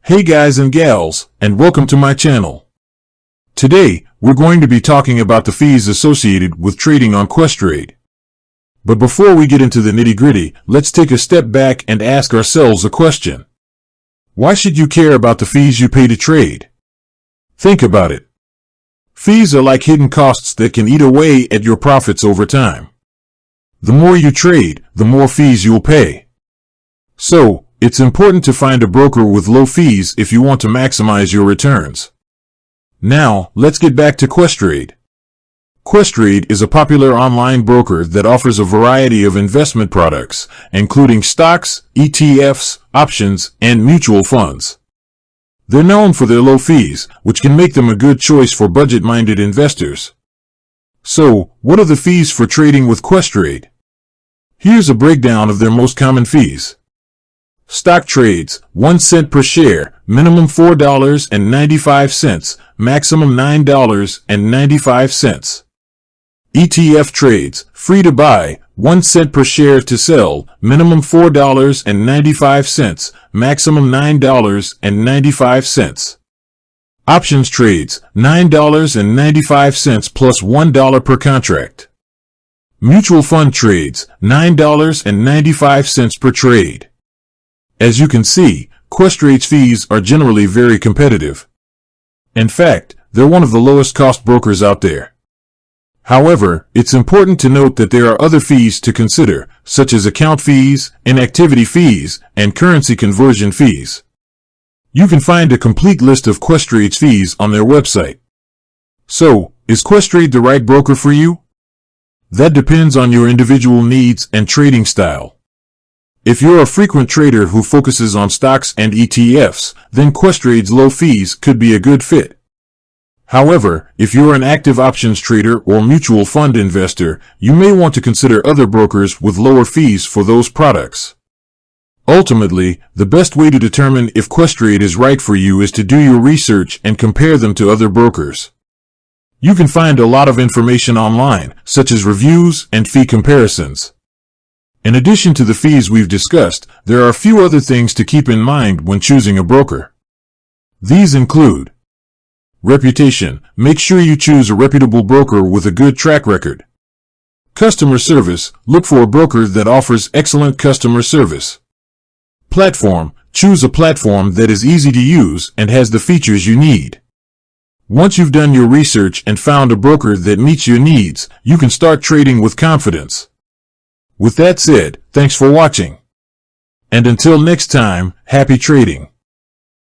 Hey guys and gals, and welcome to my channel. Today, we're going to be talking about the fees associated with trading on Questrade. But before we get into the nitty-gritty, let's take a step back and ask ourselves a question. Why should you care about the fees you pay to trade? Think about it. Fees are like hidden costs that can eat away at your profits over time. The more you trade, the more fees you'll pay. So, it's important to find a broker with low fees if you want to maximize your returns. Now, let's get back to Questrade. Questrade is a popular online broker that offers a variety of investment products, including stocks, ETFs, options, and mutual funds. They're known for their low fees, which can make them a good choice for budget-minded investors. So, what are the fees for trading with Questrade? Here's a breakdown of their most common fees. Stock trades, 1 cent per share, minimum $4.95, maximum $9.95. ETF trades, free to buy, 1 cent per share to sell, minimum $4.95, maximum $9.95. Options trades, $9.95 plus $1 per contract. Mutual fund trades, $9.95 per trade. As you can see, Questrade's fees are generally very competitive. In fact, they're one of the lowest cost brokers out there. However, it's important to note that there are other fees to consider, such as account fees, inactivity fees, and currency conversion fees. You can find a complete list of Questrade's fees on their website. So, is Questrade the right broker for you? That depends on your individual needs and trading style. If you're a frequent trader who focuses on stocks and ETFs, then Questrade's low fees could be a good fit. However, if you're an active options trader or mutual fund investor, you may want to consider other brokers with lower fees for those products. Ultimately, the best way to determine if Questrade is right for you is to do your research and compare them to other brokers. You can find a lot of information online, such as reviews and fee comparisons. In addition to the fees we've discussed, there are a few other things to keep in mind when choosing a broker. These include reputation. Make sure you choose a reputable broker with a good track record. Customer service. Look for a broker that offers excellent customer service. Platform. Choose a platform that is easy to use and has the features you need. Once you've done your research and found a broker that meets your needs, you can start trading with confidence. With that said, thanks for watching. And until next time, happy trading.